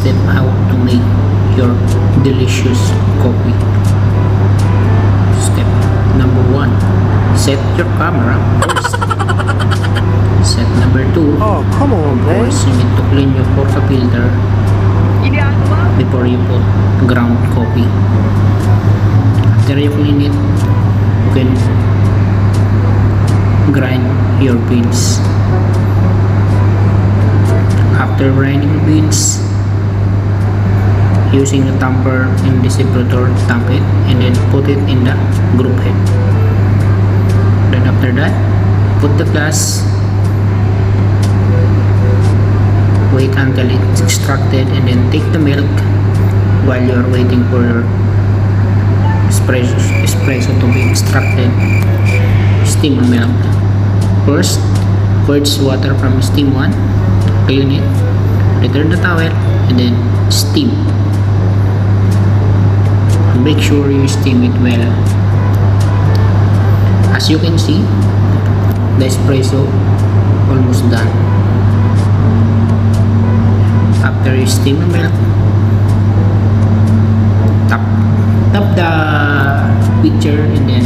step how to make your delicious coffee. Step number 1, set your camera first. Step number 2, Oh, come on, of man. course, you need to clean your porta filter before you put ground coffee. After you clean it, you can grind your beans. After grinding beans, using a tamper and distributor, tamp it and then put it in the group head. Then after that, put the glass, wait until it's extracted, and then take the milk while you are waiting for your espresso to be extracted. Steam milk. First, purge water from steam 1, clean it, return the towel, and then steam. Make sure you steam it well. As you can see, the espresso almost done. After you steam the milk, tap the pitcher and then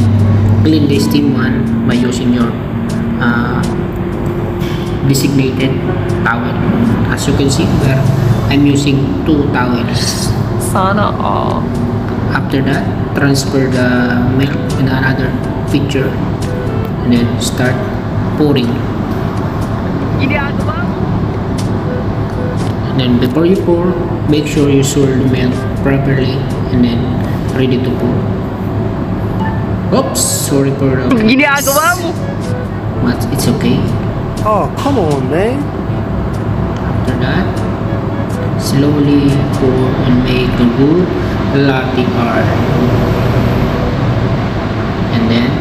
clean the steam one by using your designated towel. As you can see where I'm using 2 towels. Sana all. After that, transfer the milk in another pitcher and then start pouring. And then before you pour, make sure you swirl the milk properly and then ready to pour. Oops, sorry for the Ginagawa mo! but it's okay. Oh, come on, man. After that, slowly pour and make a good latte art. And then,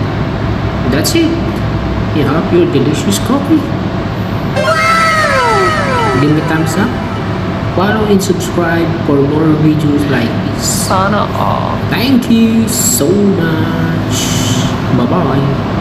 that's it. You have your delicious coffee. Wow! Give me thumbs up. Follow and subscribe for more videos like this. Sana all. Thank you so much. Bye-bye.